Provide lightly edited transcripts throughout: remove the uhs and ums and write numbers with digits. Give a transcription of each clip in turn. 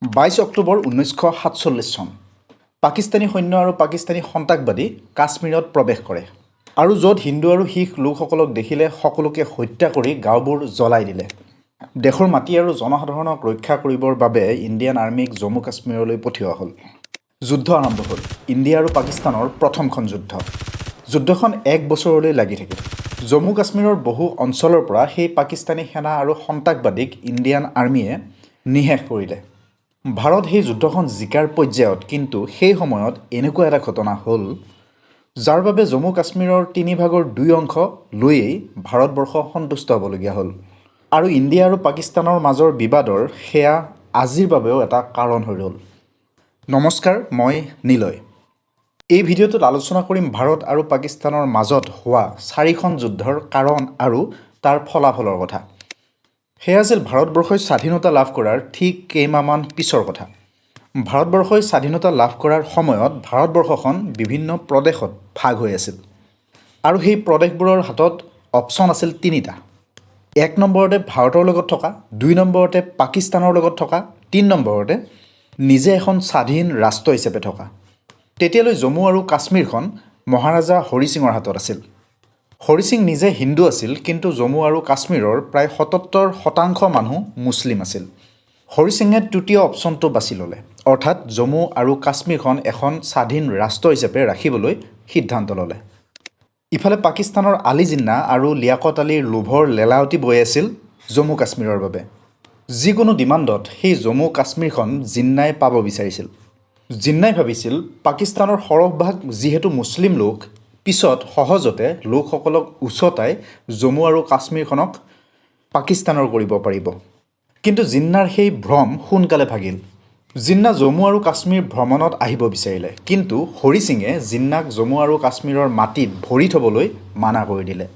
22 অক্টোবৰ 1947 চন পাকিস্তানী সৈন্য আৰু পাকিস্তানী সন্ত্ৰাসবাদী কাশ্মীৰত প্ৰৱেশ কৰে আৰু য'ত হিন্দু আৰু শিখ লোকসকলক দেখিলে সকলোকে হত্যা কৰি গাঁওবোৰ জ্বলাই দিলে। দেশৰ মাটি আৰু জনসাধাৰণক ৰক্ষা কৰিবৰ বাবে ইণ্ডিয়ান আৰ্মিক জম্মু কাশ্মীৰলৈ পঠিওৱা হ'ল। যুদ্ধ আৰম্ভ হ'ল। ইণ্ডিয়া আৰু পাকিস্তানৰ প্ৰথমখন যুদ্ধ। যুদ্ধখন 1 বছৰলৈ লাগি থাকিল। জম্মু কাশ্মীৰৰ বহু অঞ্চলৰ পৰা সেই পাকিস্তানী সেনা আৰু সন্ত্ৰাসবাদীক ইণ্ডিয়ান আৰ্মিয়ে নিঃশেষ কৰিলে। ভাৰত সেই যুদ্ধখন জিকাৰ পৰ্যায়ত, কিন্তু সেই সময়ত এনেকুৱা এটা ঘটনা হ'ল যাৰ বাবে জম্মু কাশ্মীৰৰ 3 ভাগৰ 2 অংশ লৈয়েই ভাৰতবৰ্ষ সন্তুষ্ট হ'বলগীয়া হ'ল। আৰু ইণ্ডিয়া আৰু পাকিস্তানৰ মাজৰ বিবাদৰ সেয়া আজিৰ বাবেও এটা কাৰণ হৈ ৰ'ল। নমস্কাৰ, মই নিলয়। এই ভিডিঅ'টোত আলোচনা কৰিম ভাৰত আৰু পাকিস্তানৰ মাজত হোৱা 4খন যুদ্ধৰ কাৰণ আৰু তাৰ ফলাফলৰ কথা। সেয়া আছিল ভাৰতবৰ্ষই স্বাধীনতা লাভ কৰাৰ ঠিক কেইমাহমান পিছৰ কথা। ভাৰতবৰ্ষই স্বাধীনতা লাভ কৰাৰ সময়ত ভাৰতবৰ্ষখন বিভিন্ন প্ৰদেশত ভাগ হৈ আছিল আৰু সেই প্ৰদেশবোৰৰ হাতত অপশ্যন আছিল 3টা। 1 নম্বৰতে ভাৰতৰ লগত থকা, 2 নম্বৰতে পাকিস্তানৰ লগত থকা, 3 নম্বৰতে নিজে এখন স্বাধীন ৰাষ্ট্ৰ হিচাপে থকা। তেতিয়ালৈ জম্মু আৰু কাশ্মীৰখন মহাৰাজা হৰি সিঙৰ হাতত আছিল। হৰি সিং নিজে হিন্দু আছিল, কিন্তু জম্মু আৰু কাশ্মীৰৰ প্ৰায় 77% মানুহ মুছলিম আছিল। হৰি সিঙে তৃতীয় অপশ্যনটো বাছি ল'লে, অৰ্থাৎ জম্মু আৰু কাশ্মীৰখন এখন স্বাধীন ৰাষ্ট্ৰ হিচাপে ৰাখিবলৈ সিদ্ধান্ত ল'লে। ইফালে পাকিস্তানৰ আলী জিন্না আৰু লিয়াকত আলীৰ লোভৰ লেলাৱতী বৈ আছিল জম্মু কাশ্মীৰৰ বাবে। যিকোনো ডিমাণ্ডত সেই জম্মু কাশ্মীৰখন জিন্নাই পাব বিচাৰিছিল। জিন্নাই ভাবিছিল পাকিস্তানৰ সৰহভাগ যিহেতু মুছলিম লোক, পিছত সহজতে লোকসকলক উচতাই জম্মু আৰু কাশ্মীৰখনক পাকিস্তানৰ কৰিব পাৰিব। কিন্তু জিন্নাৰ সেই ভ্ৰম সোনকালে ভাগিল। জিন্না জম্মু আৰু কাশ্মীৰ ভ্ৰমণত আহিব বিচাৰিলে, কিন্তু হৰি সিঙে জিন্নাক জম্মু আৰু কাশ্মীৰৰ মাটিত ভৰি থ'বলৈ মানা কৰি দিলে।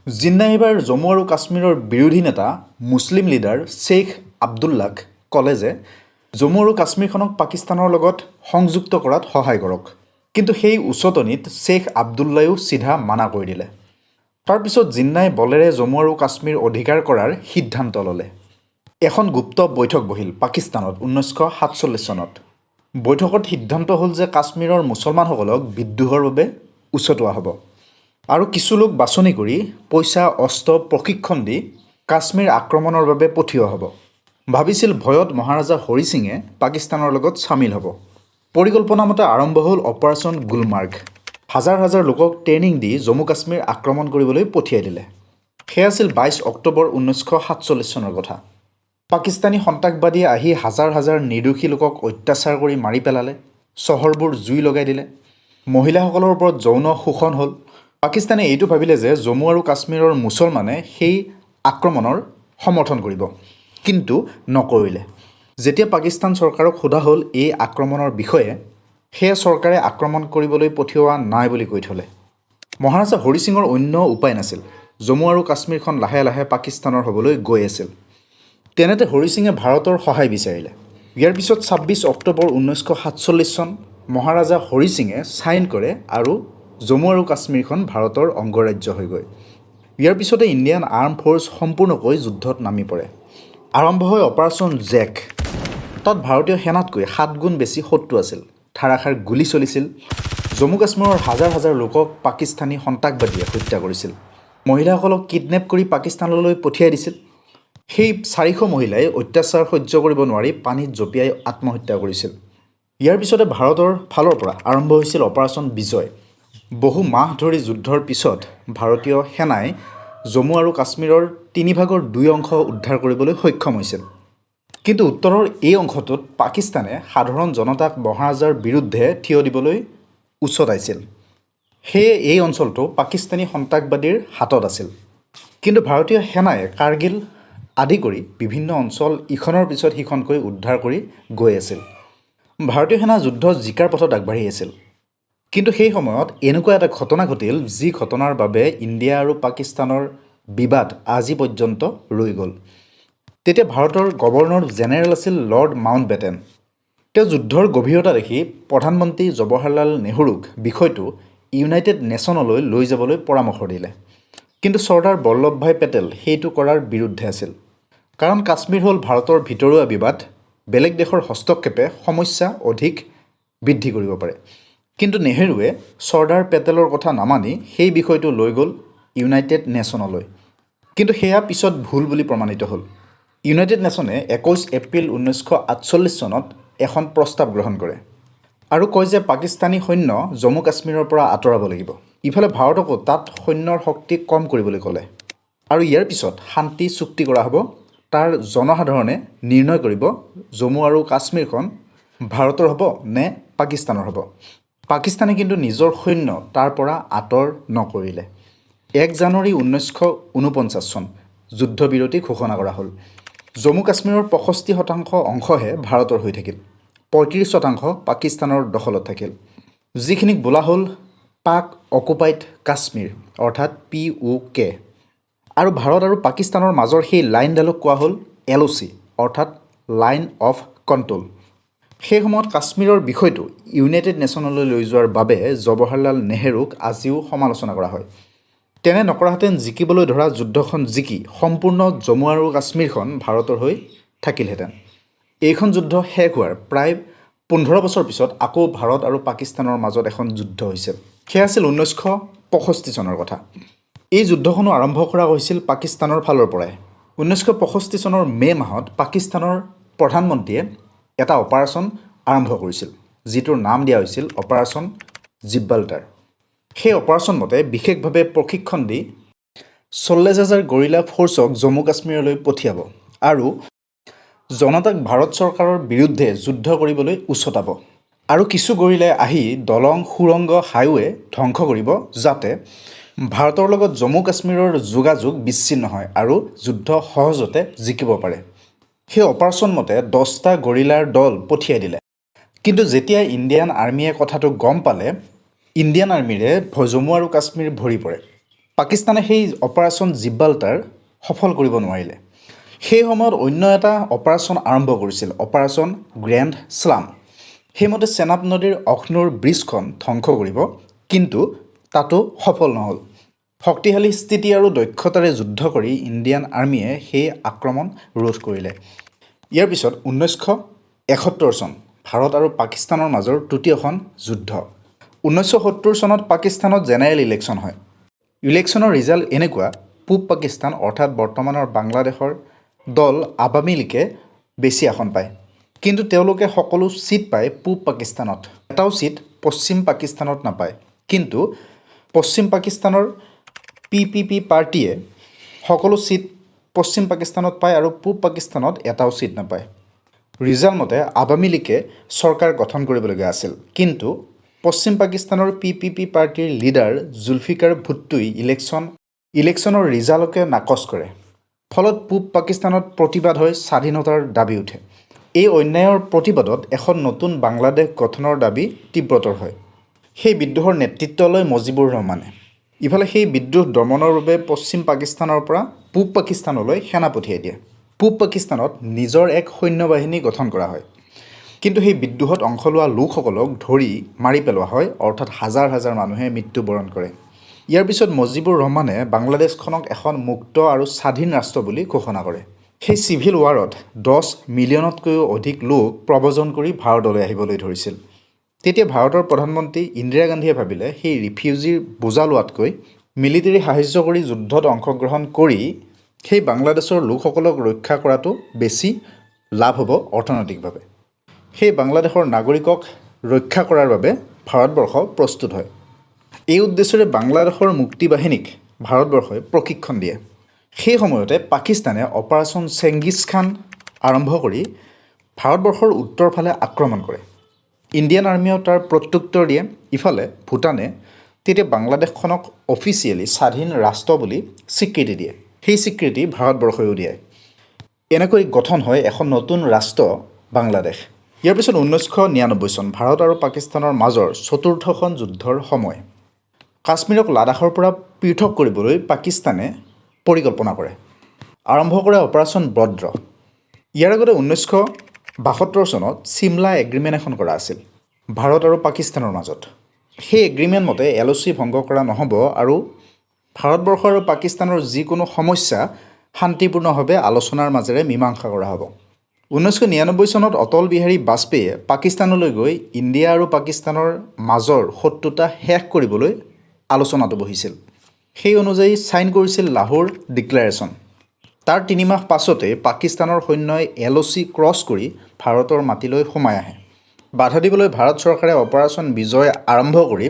জিন্নাই এইবাৰ জম্মু আৰু কাশ্মীৰৰ বিৰোধী নেতা মুছলিম লিডাৰ শ্বেইখ আব্দুল্লাক ক'লে যে জম্মু আৰু কাশ্মীৰখনক পাকিস্তানৰ লগত সংযুক্ত কৰাত সহায় কৰক, কিন্তু সেই উচতনিত শ্বেইখ আব্দুল্লায়ো চিধা মানা কৰি দিলে। তাৰপিছত জিন্নাই বলেৰে জম্মু আৰু কাশ্মীৰ অধিকাৰ কৰাৰ সিদ্ধান্ত ল'লে। এখন গুপ্ত বৈঠক বহিল পাকিস্তানত 1947 চনত। বৈঠকত সিদ্ধান্ত হ'ল যে কাশ্মীৰৰ মুছলমানসকলক বিদ্ৰোহৰ বাবে উচতোৱা হ'ব আৰু কিছু লোক বাছনি কৰি পইচা, অস্ত্ৰ, প্ৰশিক্ষণ দি কাশ্মীৰ আক্ৰমণৰ বাবে পঠিওৱা হ'ব। ভাবিছিল ভয়ত মহাৰাজা হৰি সিঙে পাকিস্তানৰ লগত চামিল হ'ব। পৰিকল্পনা মতে আৰম্ভ হ'ল অপাৰেশ্যন গুলমাৰ্গ। হাজাৰ হাজাৰ লোকক ট্ৰেইনিং দি জম্মু কাশ্মীৰ আক্ৰমণ কৰিবলৈ পঠিয়াই দিলে। সেয়া আছিল 22 অক্টোবৰ 1947 চনৰ কথা। পাকিস্তানী সন্ত্ৰাসবাদীয়ে আহি হাজাৰ হাজাৰ নিৰ্দোষী লোকক অত্যাচাৰ কৰি মাৰি পেলালে, চহৰবোৰ জুই লগাই দিলে, মহিলাসকলৰ ওপৰত যৌন শোষণ হ'ল। পাকিস্তানে এইটো ভাবিলে যে জম্মু আৰু কাশ্মীৰৰ মুছলমানে সেই আক্ৰমণৰ সমৰ্থন কৰিব, কিন্তু নকৰিলে। যেতিয়া পাকিস্তান চৰকাৰক সোধা হ'ল এই আক্ৰমণৰ বিষয়ে, সেয়া চৰকাৰে আক্ৰমণ কৰিবলৈ পঠিওৱা নাই বুলি কৈ থ'লে। মহাৰাজা হৰি সিঙৰ অন্য উপায় নাছিল। জম্মু আৰু কাশ্মীৰখন লাহে লাহে পাকিস্তানৰ হ'বলৈ গৈ আছিল। তেনেতে হৰি সিঙে ভাৰতৰ সহায় বিচাৰিলে। ইয়াৰ পিছত 26 অক্টোবৰ 1947 চন মহাৰাজা হৰি সিঙে ছাইন কৰে আৰু জম্মু আৰু কাশ্মীৰখন ভাৰতৰ অংগৰাজ্য হৈ গৈ। ইয়াৰ পিছতে ইণ্ডিয়ান আৰ্ম ফ'ৰ্চ সম্পূৰ্ণকৈ যুদ্ধত নামি পৰে। আৰম্ভ হয় অপাৰেশ্যন জেক। তাত ভাৰতীয় সেনাতকৈ 7 গুণ বেছি শত্ৰু আছিল। ধাৰাসাৰ গুলী চলিছিল। জম্মু কাশ্মীৰৰ হাজাৰ হাজাৰ লোকক পাকিস্তানী সন্ত্ৰাসবাদীয়ে হত্যা কৰিছিল। মহিলাসকলক কিডনেপ কৰি পাকিস্তানলৈ পঠিয়াই দিছিল। সেই 400 মহিলাই অত্যাচাৰ সহ্য কৰিব নোৱাৰি পানীত জঁপিয়াই আত্মহত্যা কৰিছিল। ইয়াৰ পিছতে ভাৰতৰ ফালৰ পৰা আৰম্ভ হৈছিল অপাৰেশ্যন বিজয়। বহু মাহ ধৰি যুদ্ধৰ পিছত ভাৰতীয় সেনাই জম্মু আৰু কাশ্মীৰৰ 3 ভাগৰ 2 অংশ উদ্ধাৰ কৰিবলৈ সক্ষম হৈছিল। কিন্তু উত্তৰৰ এই অংশটোত পাকিস্তানে সাধাৰণ জনতাক মহাৰাজাৰ বিৰুদ্ধে থিয় দিবলৈ উচতাইছিল। সেয়ে এই অঞ্চলটো পাকিস্তানী সন্ত্ৰাসবাদীৰ হাতত আছিল। কিন্তু ভাৰতীয় সেনাই কাৰ্গিল আদি কৰি বিভিন্ন অঞ্চল ইখনৰ পিছত সিখনকৈ উদ্ধাৰ কৰি গৈ আছিল। ভাৰতীয় সেনা যুদ্ধ জিকাৰ পথত আগবাঢ়ি আছিল। কিন্তু সেই সময়ত এনেকুৱা এটা ঘটনা ঘটিল, যি ঘটনাৰ বাবে ইণ্ডিয়া আৰু পাকিস্তানৰ বিবাদ আজি পৰ্যন্ত ৰৈ গ'ল। তেতিয়া ভাৰতৰ গভৰ্ণৰ জেনেৰেল আছিল লৰ্ড মাউণ্টবেটেন। তেওঁ যুদ্ধৰ গভীৰতা দেখি প্ৰধানমন্ত্ৰী জৱাহৰলাল নেহৰুক বিষয়টো ইউনাইটেড নেশ্যনলৈ লৈ যাবলৈ পৰামৰ্শ দিলে। কিন্তু চৰ্দাৰ বল্লভভাই পেটেল সেইটো কৰাৰ বিৰুদ্ধে আছিল। কাৰণ কাশ্মীৰ হ'ল ভাৰতৰ ভিতৰুৱা বিবাদ, বেলেগ দেশৰ হস্তক্ষেপে সমস্যা অধিক বৃদ্ধি কৰিব পাৰে। কিন্তু নেহেৰুৱে চৰ্দাৰ পেটেলৰ কথা নামানি সেই বিষয়টো লৈ গ'ল ইউনাইটেড নেশ্যনলৈ। কিন্তু সেয়া পিছত ভুল বুলি প্ৰমাণিত হ'ল। ইউনাইটেড নেশ্যনে 21 এপ্ৰিল 1948 চনত এখন প্ৰস্তাৱ গ্ৰহণ কৰে আৰু কয় যে পাকিস্তানী সৈন্য জম্মু কাশ্মীৰৰ পৰা আঁতৰাব লাগিব। ইফালে ভাৰতকো তাত সৈন্যৰ শক্তি কম কৰিবলৈ ক'লে আৰু ইয়াৰ পিছত শান্তি চুক্তি কৰা হ'ব। তাৰ জনসাধাৰণে নিৰ্ণয় কৰিব জম্মু আৰু কাশ্মীৰখন ভাৰতৰ হ'ব নে পাকিস্তানৰ হ'ব। পাকিস্তানে কিন্তু নিজৰ সৈন্য তাৰ পৰা আঁতৰ নকৰিলে। 1 জানুৱাৰী 1949 চন যুদ্ধবিৰতি ঘোষণা কৰা হ'ল। জম্মু কাশ্মীৰৰ 65% অংশহে ভাৰতৰ হৈ থাকিল, 35% পাকিস্তানৰ দখলত থাকিল, যিখিনিক বোলা হ'ল পাক অকুপাইড কাশ্মীৰ অৰ্থাৎ POK। আৰু ভাৰত আৰু পাকিস্তানৰ মাজৰ সেই লাইনডালক কোৱা হ'ল LOC অৰ্থাৎ লাইন অফ কণ্ট্ৰল। সেই সময়ত কাশ্মীৰৰ বিষয়টো ইউনাইটেড নেশ্যনলৈ লৈ যোৱাৰ বাবে জৱাহৰলাল নেহেৰুক আজিও সমালোচনা কৰা হয়। তেনে নকৰাহেঁতেন জিকিবলৈ ধৰা যুদ্ধখন জিকি সম্পূৰ্ণ জম্মু আৰু কাশ্মীৰখন ভাৰতৰ হৈ থাকিলহেঁতেন। এইখন যুদ্ধ শেষ হোৱাৰ প্ৰায় 15 বছৰ পিছত আকৌ ভাৰত আৰু পাকিস্তানৰ মাজত এখন যুদ্ধ হৈছিল। সেয়া আছিল 1965 চনৰ কথা। এই যুদ্ধখনো আৰম্ভ কৰা হৈছিল পাকিস্তানৰ ফালৰ পৰাই। 1965 চনৰ মে' মাহত পাকিস্তানৰ প্ৰধানমন্ত্ৰীয়ে এটা অপাৰেশ্যন আৰম্ভ কৰিছিল, যিটোৰ নাম দিয়া হৈছিল অপাৰেশ্যন জিব্ৰাল্টাৰ। সেই অপাৰেশ্যন মতে বিশেষভাৱে প্ৰশিক্ষণ দি 40,000 গৰিলা ফ'ৰ্চক জম্মু কাশ্মীৰলৈ পঠিয়াব আৰু জনতাক ভাৰত চৰকাৰৰ বিৰুদ্ধে যুদ্ধ কৰিবলৈ উচতাব। আৰু কিছু গৰিলাই আহি দলং, সুৰংগ, হাইৱে ধ্বংস কৰিব, যাতে ভাৰতৰ লগত জম্মু কাশ্মীৰৰ যোগাযোগ বিচ্ছিন্ন হয় আৰু যুদ্ধ সহজতে জিকিব পাৰে। সেই অপাৰেশ্যন মতে 10টা গৰিলাৰ দল পঠিয়াই দিলে। কিন্তু যেতিয়া ইণ্ডিয়ান আৰ্মীয়ে কথাটো গম পালে, ইণ্ডিয়ান আৰ্মীৰে জম্মু আৰু কাশ্মীৰ ভৰি পৰে। পাকিস্তানে সেই অপাৰেশ্যন জিব্ৰাল্টাৰ সফল কৰিব নোৱাৰিলে। সেই সময়ত অন্য এটা অপাৰেশ্যন আৰম্ভ কৰিছিল, অপাৰেশ্যন গ্ৰেণ্ড স্লাম। সেইমতে চেনাব নদীৰ অখনুৰ ব্ৰিজখন ধ্বংস কৰিব, কিন্তু তাতো সফল নহ'ল। শক্তিশালী স্থিতি আৰু দক্ষতাৰে যুদ্ধ কৰি ইণ্ডিয়ান আৰ্মীয়ে সেই আক্ৰমণ ৰোধ কৰিলে। ইয়াৰ পিছত 1971 চন ভাৰত আৰু পাকিস্তানৰ মাজৰ তৃতীয়খন যুদ্ধ। 1970 চনত পাকিস্তানত জেনেৰেল ইলেকশ্যন হয়। ইলেকশ্যনৰ ৰিজাল্ট এনেকুৱা, পূব পাকিস্তান অৰ্থাৎ বৰ্তমানৰ বাংলাদেশৰ দল আৱামী লীগে বেছি আসন পায়। কিন্তু তেওঁলোকে সকলো ছিট পায় পূব পাকিস্তানত, এটাও ছিট পশ্চিম পাকিস্তানত নাপায়। কিন্তু পশ্চিম পাকিস্তানৰ PPP পাৰ্টীয়ে সকলো ছিট পশ্চিম পাকিস্তানত পায় আৰু পূব পাকিস্তানত এটাও ছিট নাপায়। ৰিজাল্ট মতে আৱামী লীগে চৰকাৰ গঠন কৰিবলগীয়া আছিল, কিন্তু পশ্চিম পাকিস্তানৰ PPP পাৰ্টীৰ লিডাৰ জুলফিকাৰ ভুট্টোই ইলেকশ্যনৰ ৰিজাল্টকে নাকচ কৰে। ফলত পূব পাকিস্তানত প্ৰতিবাদ হৈ স্বাধীনতাৰ দাবী উঠে। এই অন্যায়ৰ প্ৰতিবাদত এখন নতুন বাংলাদেশ গঠনৰ দাবী তীব্ৰতৰ হয়। সেই বিদ্ৰোহৰ নেতৃত্ব লয় মুজিবুৰ ৰহমানে। ইফালে সেই বিদ্ৰোহ দমনৰ বাবে পশ্চিম পাকিস্তানৰ পৰা পূব পাকিস্তানলৈ সেনা পঠিয়াই দিয়ে। পূব পাকিস্তানত নিজৰ এক সৈন্যবাহিনী গঠন কৰা হয়। কিন্তু সেই বিদ্ৰোহত অংশ লোৱা লোকসকলক ধৰি মাৰি পেলোৱা হয়, অৰ্থাৎ হাজাৰ হাজাৰ মানুহে মৃত্যুবৰণ কৰে। ইয়াৰ পিছত মুজিবুৰ ৰহমানে বাংলাদেশখনক এখন মুক্ত আৰু স্বাধীন ৰাষ্ট্ৰ বুলি ঘোষণা কৰে। সেই চিভিল ৱাৰত 10 মিলিয়নতকৈও অধিক লোক প্ৰব্ৰজন কৰি ভাৰতলৈ আহিবলৈ ধৰিছিল। তেতিয়া ভাৰতৰ প্ৰধানমন্ত্ৰী ইন্দিৰা গান্ধীয়ে ভাবিলে সেই ৰিফিউজিৰ বোজা লোৱাতকৈ মিলিটাৰী সাহায্য কৰি যুদ্ধত অংশগ্ৰহণ কৰি সেই বাংলাদেশৰ লোকসকলক ৰক্ষা কৰাটো বেছি লাভ হ'ব অৰ্থনৈতিকভাৱে। সেই বাংলাদেশৰ নাগৰিকক ৰক্ষা কৰাৰ বাবে ভাৰতবৰ্ষ প্ৰস্তুত হয়। এই উদ্দেশ্যৰে বাংলাদেশৰ মুক্তি বাহিনীক ভাৰতবৰ্ষই প্ৰশিক্ষণ দিয়ে। সেই সময়তে পাকিস্তানে অপাৰেশ্যন চেংগিজ খান আৰম্ভ কৰি ভাৰতবৰ্ষৰ উত্তৰ ফালে আক্ৰমণ কৰে। ইণ্ডিয়ান আৰ্মীয়েও তাৰ প্ৰত্যুত্তৰ দিয়ে। ইফালে ভূটানে তেতিয়া বাংলাদেশখনক অফিচিয়েলি স্বাধীন ৰাষ্ট্ৰ বুলি স্বীকৃতি দিয়ে। সেই স্বীকৃতি ভাৰতবৰ্ষইও দিয়ে। এনেকৈ গঠন হয় এখন নতুন ৰাষ্ট্ৰ বাংলাদেশ। ইয়াৰ পিছত 1999 চন ভাৰত আৰু পাকিস্তানৰ মাজৰ চতুৰ্থখন যুদ্ধৰ সময়। কাশ্মীৰক লাডাখৰ পৰা পৃথক কৰিবলৈ পাকিস্তানে পৰিকল্পনা কৰে। আৰম্ভ কৰে অপাৰেশ্যন বদ্ৰ। ইয়াৰ আগতে 1972 চনত চিমলা এগ্ৰিমেণ্ট এখন কৰা আছিল ভাৰত আৰু পাকিস্তানৰ মাজত। সেই এগ্ৰিমেণ্ট মতে LOC ভংগ কৰা নহ'ব আৰু ভাৰতবৰ্ষ আৰু পাকিস্তানৰ যিকোনো সমস্যা শান্তিপূৰ্ণভাৱে আলোচনাৰ মাজেৰে মীমাংসা কৰা হ'ব। 1999 চনত অটল বিহাৰী বাজপেয়ীয়ে পাকিস্তানলৈ গৈ ইণ্ডিয়া আৰু পাকিস্তানৰ মাজৰ শত্ৰুতা শেষ কৰিবলৈ আলোচনাটো বহিছিল। সেই অনুযায়ী ছাইন কৰিছিল লাহোৰ ডিক্লেৰেশ্যন। তাৰ 3 মাহ পাছতে পাকিস্তানৰ সৈন্যই LOC ক্ৰছ কৰি ভাৰতৰ মাটিলৈ সোমাই আহে। বাধা দিবলৈ ভাৰত চৰকাৰে অপাৰেশ্যন বিজয় আৰম্ভ কৰি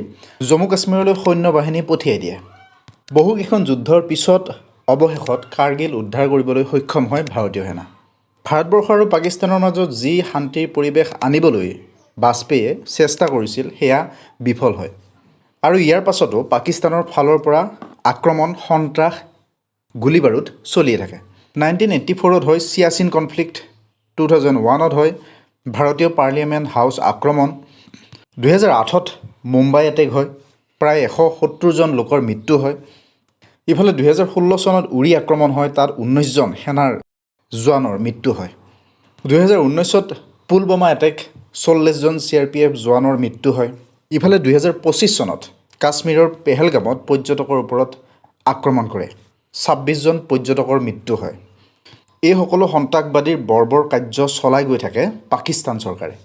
জম্মু কাশ্মীৰলৈ সৈন্য বাহিনী পঠিয়াই দিয়ে। বহুকেইখন যুদ্ধৰ পিছত অৱশেষত কাৰ্গিল উদ্ধাৰ কৰিবলৈ সক্ষম হয় ভাৰতীয় সেনা। ভাৰতবৰ্ষ আৰু পাকিস্তানৰ মাজত যি শান্তিৰ পৰিৱেশ আনিবলৈ বাজপেয়ীয়ে চেষ্টা কৰিছিল সেয়া বিফল হয়। আৰু ইয়াৰ পাছতো পাকিস্তানৰ ফালৰ পৰা আক্ৰমণ, সন্ত্ৰাস, গুলীবাৰুদ চলিয়ে থাকে। 1984ত হয় চিয়াচিন কনফ্লিক্ট, 2001ত হয় ভাৰতীয় পাৰ্লিয়ামেণ্ট হাউচ আক্ৰমণ, 2008ত মুম্বাই এটেক হয়, প্ৰায় 170 জন লোকৰ মৃত্যু হয়। ইফালে 2016 চনত উৰি আক্ৰমণ হয়, তাত 19 জন সেনাৰ জোৱানৰ মৃত্যু হয়। 2019ত পুলৱামা এটেক, 40 জন CRPF জোৱানৰ মৃত্যু হয়। ইফালে 2025 চনত কাশ্মীৰৰ পেহেলগামত পৰ্যটকৰ ওপৰত আক্ৰমণ কৰে, 26 জন পৰ্যটকৰ মৃত্যু হয়। এই সকলো সন্ত্ৰাসবাদীৰ বৰ্বৰ কাৰ্য চলাই গৈ থাকে পাকিস্তান চৰকাৰে।